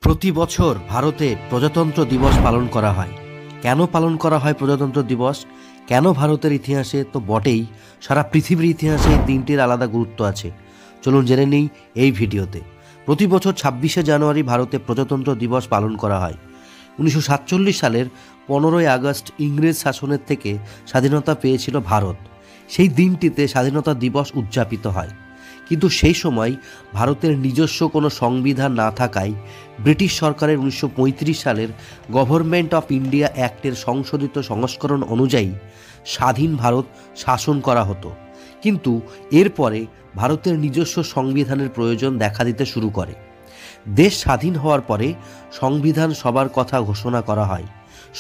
প্রতি বছর ভারতে প্রজাতন্ত্র দিবস পালন করা হয়। কেন পালন করা হয় প্রজাতন্ত্র দিবস? কেন ভারতের ইতিহাসে তো বটেই, সারা পৃথিবীর ইতিহাসে এই দিনটির আলাদা গুরুত্ব আছে। চলুন জেনে নিই এই ভিডিওতে। প্রতি বছর 26শে জানুয়ারি ভারতে প্রজাতন্ত্র দিবস পালন করা হয়। 1947 সালের 15ই আগস্ট ইংরেজ শাসনের থেকে স্বাধীনতা পেয়েছিল ভারত। সেই দিনটিতে স্বাধীনতা দিবস উদযাপিত হয়। কিন্তু সেই সময় ভারতের নিজস্ব কোনো সংবিধান না থাকায় ব্রিটিশ সরকারের 1935 সালের গভর্নমেন্ট অফ ইন্ডিয়া অ্যাক্টের সংশোধিত সংস্করণ অনুযায়ী স্বাধীন ভারত শাসন করা হতো। কিন্তু এরপরে ভারতের নিজস্ব সংবিধানের প্রয়োজন দেখা দিতে শুরু করে। দেশ স্বাধীন হওয়ার পরে সংবিধান সভার কথা ঘোষণা করা হয়।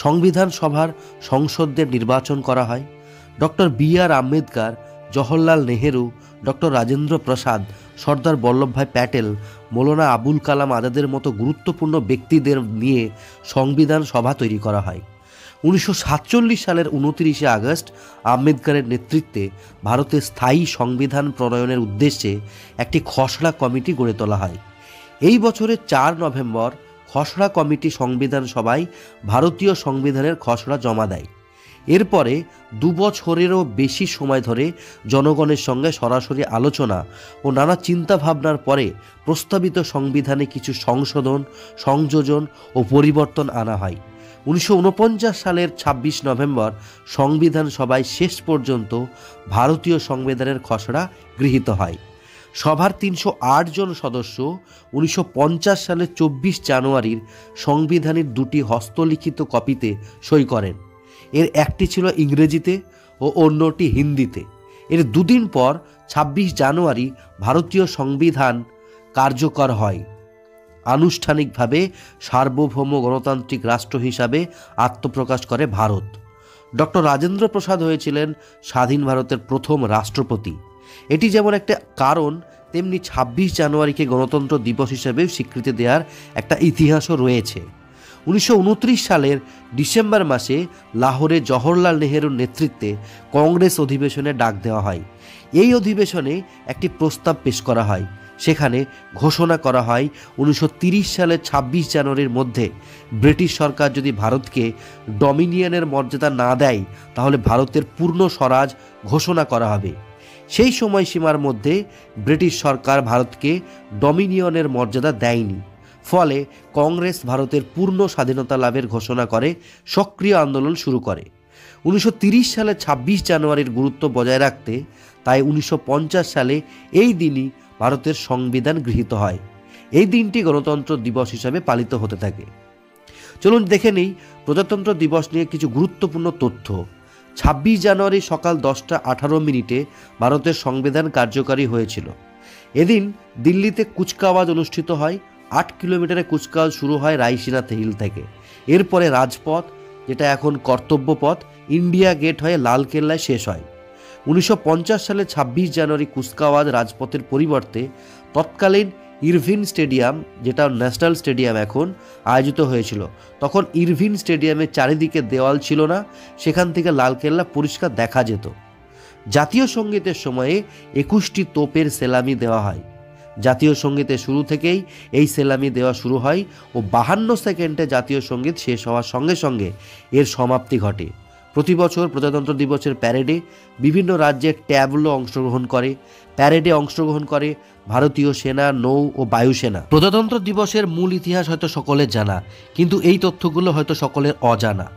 সংবিধান সভার সংসদদের নির্বাচন করা হয়। ডক্টর বি.আর. আম্বেদকর, জওহরলাল নেহেরু, ডক্টর রাজেন্দ্র প্রসাদ, সর্দার বল্লভভাই প্যাটেল, মৌলানা আবুল কালাম আজাদের মতো গুরুত্বপূর্ণ ব্যক্তিদের নিয়ে সংবিধান সভা তৈরি করা হয়। 1947 সালের 29শে আগস্ট আম্বেদকরের নেতৃত্বে ভারতে স্থায়ী সংবিধান প্রণয়নের উদ্দেশ্যে একটি খসড়া কমিটি গড়ে তোলা হয়। এই বছরের 4 নভেম্বর খসড়া কমিটি সংবিধান সভায় ভারতীয় সংবিধানের খসড়া জমা দেয়। এরপরে 2 বছরেরও বেশি সময় ধরে জনগণের সঙ্গে সরাসরি আলোচনা ও নানা চিন্তাভাবনার পরে প্রস্তাবিত সংবিধানে কিছু সংশোধন, সংযোজন ও পরিবর্তন আনা হয়। 1949 সালের 26 নভেম্বর সংবিধান সভায় শেষ পর্যন্ত ভারতীয় সংবিধানের খসড়া গৃহীত হয়। সভার 308 জন সদস্য 1950 সালের 24 জানুয়ারির সংবিধানের 2টি হস্তলিখিত কপিতে সই করেন। এর একটি ছিল ইংরেজিতে ও অন্যটি হিন্দিতে। এর দুদিন পর 26 জানুয়ারি ভারতীয় সংবিধান কার্যকর হয়। আনুষ্ঠানিকভাবে সার্বভৌম গণতান্ত্রিক রাষ্ট্র হিসাবে আত্মপ্রকাশ করে ভারত। ডক্টর রাজেন্দ্র প্রসাদ হয়েছিলেন স্বাধীন ভারতের প্রথম রাষ্ট্রপতি। এটি যেমন একটা কারণ, তেমনি 26 জানুয়ারিকে গণতন্ত্র দিবস হিসেবেও স্বীকৃতি দেওয়ার একটা ইতিহাসও রয়েছে। 1929 সালের ডিসেম্বর মাসে লাহোরে জওহরলাল নেহেরুর নেতৃত্বে কংগ্রেস অধিবেশনে ডাক দেওয়া হয়। এই অধিবেশনে একটি প্রস্তাব পেশ করা হয়। সেখানে ঘোষণা করা হয় 1930 সালের 26 জানুয়ারির মধ্যে ব্রিটিশ সরকার যদি ভারতকে ডমিনিয়নের মর্যাদা না দেয়, তাহলে ভারতের পূর্ণ স্বরাজ ঘোষণা করা হবে। সেই সময়সীমার মধ্যে ব্রিটিশ সরকার ভারতকে ডমিনিয়নের মর্যাদা দেয়নি। ফলে কংগ্রেস ভারতের পূর্ণ স্বাধীনতা লাভের ঘোষণা করে সক্রিয় আন্দোলন শুরু করে। 1930 সালে 26 জানুয়ারির গুরুত্ব বজায় রাখতে তাই 1950 সালে এই দিনই ভারতের সংবিধান গৃহীত হয়। এই দিনটি গণতন্ত্র দিবস হিসাবে পালিত হতে থাকে। চলুন দেখে নিই প্রজাতন্ত্র দিবস নিয়ে কিছু গুরুত্বপূর্ণ তথ্য। 26 জানুয়ারি সকাল 10:18 ভারতের সংবিধান কার্যকারী হয়েছিল। এদিন দিল্লিতে কুচকাওয়াজ অনুষ্ঠিত হয়। 8 কিলোমিটারের কুচকাওয়াজ শুরু হয় রায়সিনা হিল থেকে। এরপরে রাজপথ, যেটা এখন কর্তব্য পথ, ইন্ডিয়া গেট হয়ে লালকেল্লায় শেষ হয়। 1950 সালে 26 জানুয়ারি কুচকাওয়াজ রাজপথের পরিবর্তে তৎকালীন ইরভিন স্টেডিয়াম, যেটা ন্যাশনাল স্টেডিয়াম এখন, আয়োজিত হয়েছিল। তখন ইরভিন স্টেডিয়ামের চারিদিকে দেওয়াল ছিল না, সেখান থেকে লালকেল্লা পরিষ্কার দেখা যেত। জাতীয় সঙ্গীতের সময়ে 21টি তোপের সেলামি দেওয়া হয়। জাতীয় সঙ্গীতের শুরু থেকেই এই সেলামি দেওয়া শুরু হয় ও 52 সেকেন্ডে জাতীয় সঙ্গীত শেষ হওয়ার সঙ্গে সঙ্গে এর সমাপ্তি ঘটে। প্রতি বছর প্রজাতন্ত্র দিবসের প্যারেডে বিভিন্ন রাজ্যের ট্যাবলো অংশগ্রহণ করে। প্যারেডে অংশগ্রহণ করে ভারতীয় সেনা, নৌ ও বায়ুসেনা। প্রজাতন্ত্র দিবসের মূল ইতিহাস হয়তো সকলের জানা, কিন্তু এই তথ্যগুলো হয়তো সকলের অজানা।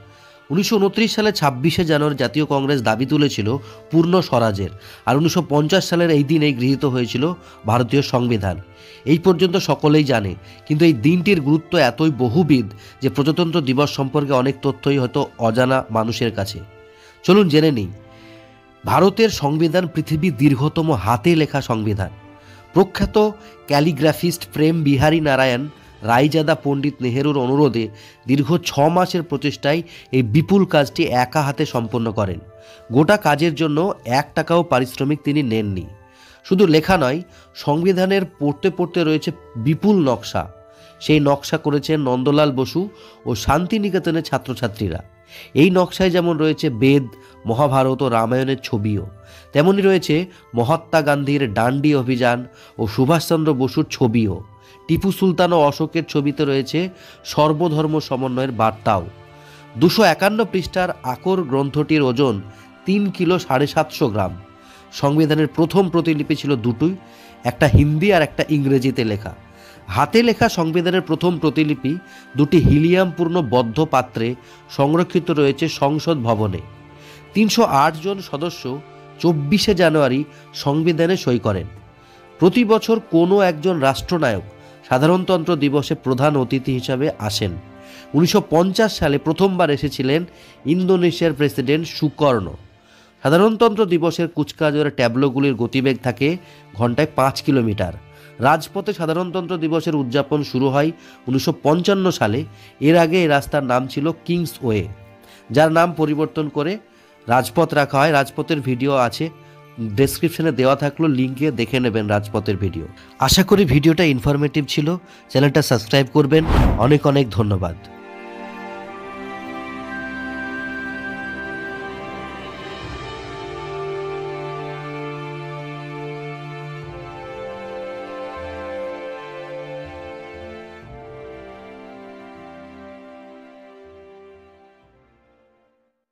1929 সালে 26শে জানুয়ারি জাতীয় কংগ্রেস দাবি তুলেছিল পূর্ণ স্বরাজের, আর 1950 সালের এই দিনেই গৃহীত হয়েছিল ভারতীয় সংবিধান। এই পর্যন্ত সকলেই জানে, কিন্তু এই দিনটির গুরুত্ব এতই বহুবিধ যে প্রজাতন্ত্র দিবস সম্পর্কে অনেক তথ্যই হয়তো অজানা মানুষের কাছে। চলুন জেনে নিই। ভারতের সংবিধান পৃথিবীর দীর্ঘতম হাতে লেখা সংবিধান। প্রখ্যাত ক্যালিগ্রাফিস্ট প্রেম বিহারী নারায়ণ রায়জাদা পণ্ডিত নেহেরুর অনুরোধে দীর্ঘ 6 মাসের প্রচেষ্টায় এই বিপুল কাজটি একা হাতে সম্পন্ন করেন। গোটা কাজের জন্য 1 টাকাও পারিশ্রমিক তিনি নেননি। শুধু লেখা নয়, সংবিধানের পড়তে পড়তে রয়েছে বিপুল নকশা। সেই নকশা করেছেন নন্দলাল বসু ও শান্তিনিকেতনের ছাত্রছাত্রীরা। এই নকশায় যেমন রয়েছে বেদ, মহাভারত ও রামায়ণের ছবিও, তেমনি রয়েছে মহাত্মা গান্ধীর ডান্ডি অভিযান ও সুভাষচন্দ্র বসুর ছবিও। টিপু সুলতান ও অশোকের ছবিতে রয়েছে সর্বধর্ম সমন্বয়ের বার্তাও। 251 পৃষ্ঠার আকর গ্রন্থটির ওজন 3 কিলো 750 গ্রাম। সংবিধানের প্রথম প্রতিলিপি ছিল দুটোই, একটা হিন্দি আর একটা ইংরেজিতে লেখা। হাতে লেখা সংবিধানের প্রথম প্রতিলিপি দুটি হিলিয়ামপূর্ণ বদ্ধ পাত্রে সংরক্ষিত রয়েছে সংসদ ভবনে। 308 জন সদস্য 24শে জানুয়ারি সংবিধানে সই করেন। প্রতি বছর কোনো একজন রাষ্ট্রনায়ক সাধারণতন্ত্র দিবসে প্রধান অতিথি হিসাবে আসেন। 1950 সালে প্রথমবার এসেছিলেন ইন্দোনেশিয়ার প্রেসিডেন্ট সুকর্ণ। সাধারণতন্ত্র দিবসের কুচকাওয়াজের ট্যাবলোগুলির গতিবেগ থাকে ঘন্টায় 5 কিলোমিটার। রাজপথে সাধারণতন্ত্র দিবসের উদযাপন শুরু হয় 1955 সালে। এর আগে এই রাস্তার নাম ছিল কিংস ওয়ে, যার নাম পরিবর্তন করে রাজপথ রাখা হয়। রাজপথের ভিডিও আছে, ডেসক্রিপশনে দেওয়া থাকলো, লিঙ্কে দেখে নেবেন রাজপথের ভিডিও। আশা করি ভিডিওটা ইনফরমেটিভ ছিল। চ্যানেলটা সাবস্ক্রাইব করবেন। অনেক অনেক ধন্যবাদ।